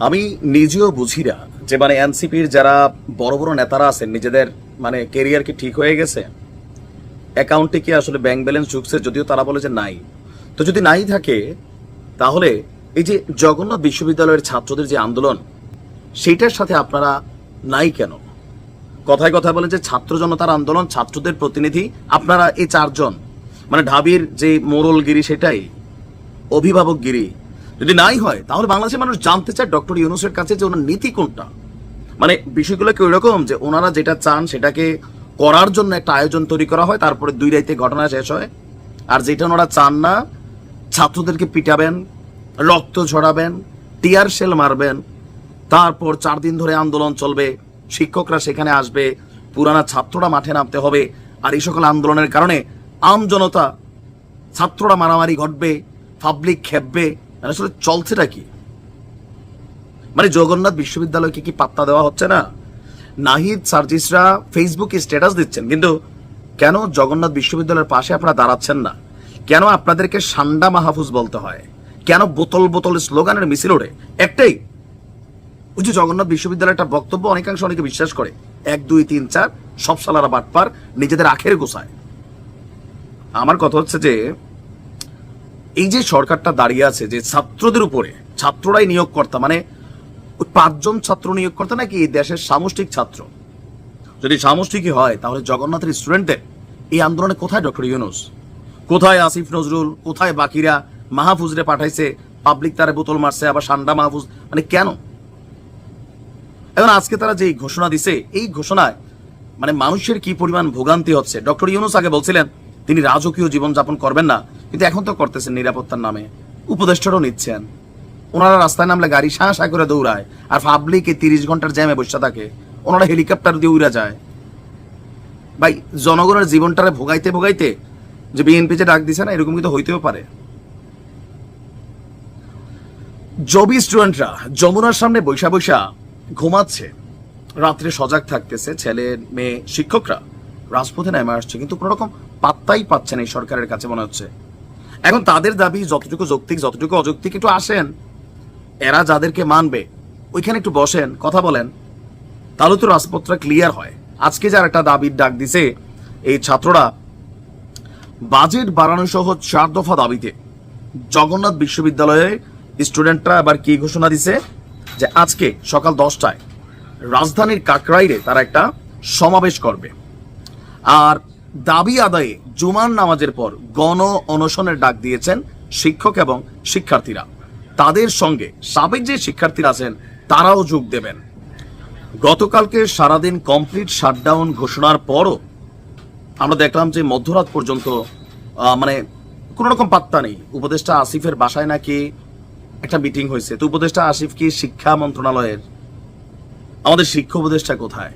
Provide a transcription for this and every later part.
আমি নিজেও বুঝি না যে মানে এনসিপির যারা বড় বড় নেতারা আছেন নিজেদের মানে কেরিয়ার কি ঠিক হয়ে গেছে, অ্যাকাউন্টে কি আসলে ব্যাংক ব্যালেন্স ঢুকছে, যদিও তারা বলে যে নাই। তো যদি নাই থাকে তাহলে এই যে জগন্নাথ বিশ্ববিদ্যালয়ের ছাত্রদের যে আন্দোলন সেইটার সাথে আপনারা নাই কেন? কথায় কথা বলেন যে ছাত্র জনতার আন্দোলন, ছাত্রদের প্রতিনিধি আপনারা এই চারজন, মানে ঢাবির যে মোড়লগিরি সেটাই অভিভাবকগিরি যদি নাই হয় তাহলে বাংলাদেশের মানুষ জানতে চায় ডক্টর ইউনূসের কাছে যে ওনার নীতি কোনটা। মানে বিষয়গুলো কি ওইরকম যে ওনারা যেটা চান সেটাকে করার জন্য একটা আয়োজন তৈরি করা হয়, তারপরে 2 রাইতে ঘটনা শেষ হয়। আর যেটা ওনারা চান না, ছাত্রদেরকে পিটাবেন, রক্ত ঝরাবেন, টিয়ার শেল মারবেন, তারপর 4 দিন ধরে আন্দোলন চলবে, শিক্ষকরা সেখানে আসবে, পুরানা ছাত্ররা মাঠে নামতে হবে। আর এই সকল আন্দোলনের কারণে আম জনতা, ছাত্ররা মারামারি ঘটবে, পাবলিক খেপবে। আসলে চলছেটা কি? মানে জগন্নাথ বিশ্ববিদ্যালয়কে কি পাত্তা দেওয়া হচ্ছে না? নাহিদ সার্জিসরা ফেসবুকে স্ট্যাটাস দিচ্ছেন, কিন্তু কেন জগন্নাথ বিশ্ববিদ্যালয়ের পাশে আপনারা দাঁড়াচ্ছেন না? কেন আপনাদেরকে সান্ডা মাহফুজ বলতে হয়? কেন বোতল বোতল স্লোগানের মিছিল ওঠে? একটাই, ওই যে জগন্নাথ বিশ্ববিদ্যালয়টা বক্তব্য অনেকাংশ অনেকে বিশ্বাস করে 1 2 3 4 সব সালারা বাটপার, নিজেদের আখের গোছায়। আমার কথা হচ্ছে যে এই যে সরকারটা দাঁড়িয়ে আছে যে ছাত্রদের উপরে, ছাত্ররাই নিয়োগকর্তা, মানে 5 জন ছাত্র নিয়োগকর্তা নাকি এই দেশের সামষ্টিক ছাত্র? যদি সামষ্টিকই হয় তাহলে জগন্নাথের স্টুডেন্টদের এই আন্দোলনে কোথায় ডক্টর ইউনূস, কোথায় আসিফ নজরুল, কোথায় বাকিরা? মাহফুজরে পাঠাইছে, পাবলিক তারে বোতল মারছে, আবার সান্ডা মাহফুজ, মানে কেন? এখন আজকে তারা যে ঘোষণা দিছে, এই ঘোষণায় মানে মানুষের কি পরিমাণ ভোগান্তি হচ্ছে। ডক্টর ইউনূস আগে বলছিলেন তিনি রাজকীয় জীবনযাপন করবেন না, কিন্তু এখন তো করতেছেন নিরাপত্তার নামে, উপদেষ্টারও নিচ্ছেন। ওনারা রাস্তায় নামলে গাড়ি শাঁ শাঁ করে দৌড়ায়, আর পাবলিকে 30 ঘন্টার জ্যামে বসে থাকে, ওনারা হেলিকপ্টার দিয়ে উড়া যায়। ভাই, জনগণের জীবনটারে ভোগাইতে ভোগাইতে যে বিএনপি যে ডাক দিছে না, এরকম কিন্তু হইতেও পারে। জবি স্টুডেন্টরা যমুনার সামনে বৈশা বৈশা ঘুমাচ্ছে, রাত্রে সজাগ থাকতেছে, ছেলে মেয়ে শিক্ষকরা রাজপথে নেমে আসছে, কিন্তু কোনো রকম পাত্তাই পাচ্ছেন এই সরকারের কাছে মনে হচ্ছে। এখন তাদের দাবি যতটুকু যৌক্তিক যতটুকু অযৌক্তিক, একটু আসেন, এরা যাদেরকে মানবে ওইখানে একটু বসেন, কথা বলেন, তাহলে তো রাজপথটা ক্লিয়ার হয়। আজকে যার একটা দাবির ডাক দিছে এই ছাত্ররা, বাজেট বাড়ানো সহ 4 দফা দাবিতে জগন্নাথ বিশ্ববিদ্যালয়ে স্টুডেন্টরা আবার কি ঘোষণা দিছে যে আজকে সকাল 10টায় রাজধানীর কাকরাইলে তারা একটা সমাবেশ করবে। আর দাবি আদায়ে জুমার নামাজের পর গণ অনশনের ডাক দিয়েছেন শিক্ষক এবং শিক্ষার্থীরা। তাদের সঙ্গে সাবেক যে শিক্ষার্থীরা আছেন তারাও যোগ দেবেন। গতকালকে সারাদিন কমপ্লিট শাটডাউন ঘোষণার পরও আমরা দেখলাম যে মধ্যরাত পর্যন্ত মানে কোনো রকম পাত্তা নেই। উপদেষ্টা আসিফের বাসায় নাকি একটা মিটিং হয়েছে, তো উপদেষ্টা আসিফ কি শিক্ষা মন্ত্রণালয়ের? আমাদের শিক্ষা উপদেষ্টা কোথায়?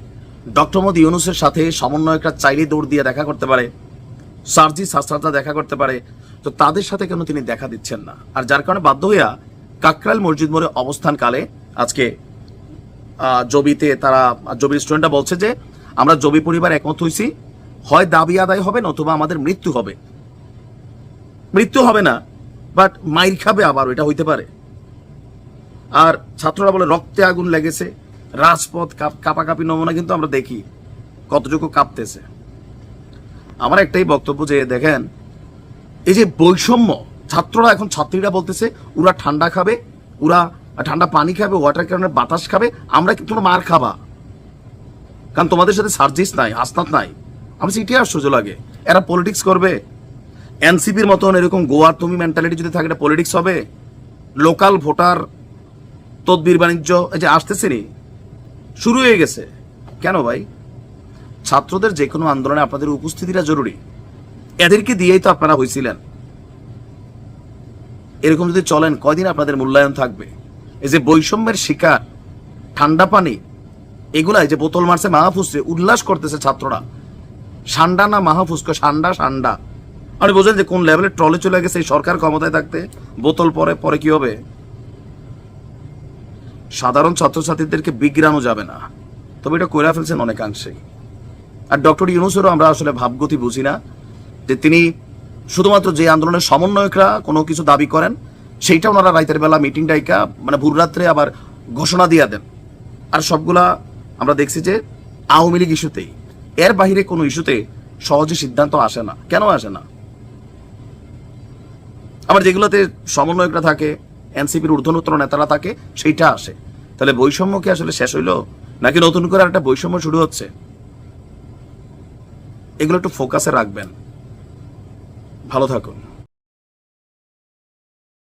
ডক্টর মোহাম্মদ ইউনূসের সাথে সমন্বয়করা চাইলে দৌড় দিয়ে দেখা করতে পারে, সার্জিস হাসনাতরা দেখা করতে পারে, তো তাদের সাথে কেন তিনি দেখা দিচ্ছেন না? আর যার কারণে বাধ্য হইয়া কাকরাইল মসজিদ মোড়ে অবস্থানকালে আজকে জবিতে তারা, জবির স্টুডেন্টরা বলছে যে আমরা জবি পরিবার একমত হয়েছি, হয় দাবি আদায় হবে নতুবা আমাদের মৃত্যু হবে। মৃত্যু হবে না, বাট মাইর খাবে আবার, এটা হইতে পারে। আর ছাত্ররা বলে রক্তে আগুন লেগেছে, রাজপথ কাঁপাকাঁপি নমুনা কিন্তু আমরা দেখি কতটুকু কাঁপতেছে। আমার একটাই বক্তব্য যে দেখেন, এই যে বৈষম্য, ছাত্ররা এখন, ছাত্রীরা বলতেছে ওরা ঠান্ডা খাবে, ওরা ঠান্ডা পানি খাবে, ওয়াটার ক্যানের বাতাস খাবে, আমরা কিন্তু মার খাবা, কারণ তোমাদের সাথে সার্জিস নাই, হাসনাত নাই। আমার এটাই আশ্চর্য লাগে, এরা পলিটিক্স করবে। এনসিপির মতন এরকম গোয়ার তুমি মেন্টালিটি যদি থাকে, এটা পলিটিক্স হবে? লোকাল ভোটার তদবির বাণিজ্য এই যে আসতেছে নি, শুরু হয়ে গেছে। কেন ভাই? ছাত্রদের যে কোনো আন্দোলনে আপনাদের উপস্থিতিটা জরুরি, এদেরকে দিয়েই তো আপনারা হয়েছিলেন। এরকম যদি চলেন কয়দিন আপনাদের মূল্যায়ন থাকবে? এই যে বৈষম্যের শিকার, ঠান্ডা পানি, এগুলা যে বোতল মারছে মাহফুজে, উল্লাস করতেছে ছাত্ররা। সান্ডা না মাহফুজকে সান্ডা সান্ডা, আপনি বোঝেন যে কোন লেভেলের ট্রলে চলে গেছে এই সরকার ক্ষমতায় থাকতে। বোতল পরে পরে কি হবে? সাধারণ ছাত্রছাত্রীদেরকে বিগড়ানো যাবে না, তবে এটা কইরা ফেলছেন অনেকাংশেই। আর ডক্টর ইউনূসেরও আমরা আসলে ভাবগতি বুঝি না, যে তিনি শুধুমাত্র যে আন্দোলনের সমন্বয়করা কোনো কিছু দাবি করেন সেইটা ওনারা রাতের বেলা মিটিং ডাইকা, মানে ভোর রাত্রে আবার ঘোষণা দিয়ে দেন। আর সবগুলা আমরা দেখছি যে আওয়ামী লীগ ইস্যুতেই, এর বাহিরে কোনো ইস্যুতে সহজে সিদ্ধান্ত আসে না। কেন আসে না? আবার যেগুলোতে সমন্বয়করা থাকে, এনসিপির ঊর্ধ্বতন নেতারা থাকে, সেইটা আসে। তাহলে বৈষম্য কি আসলে শেষ হইলো, নাকি নতুন করে একটা বৈষম্য শুরু হচ্ছে? এগুলো একটু ফোকাসে রাখবেন। ভালো থাকুন।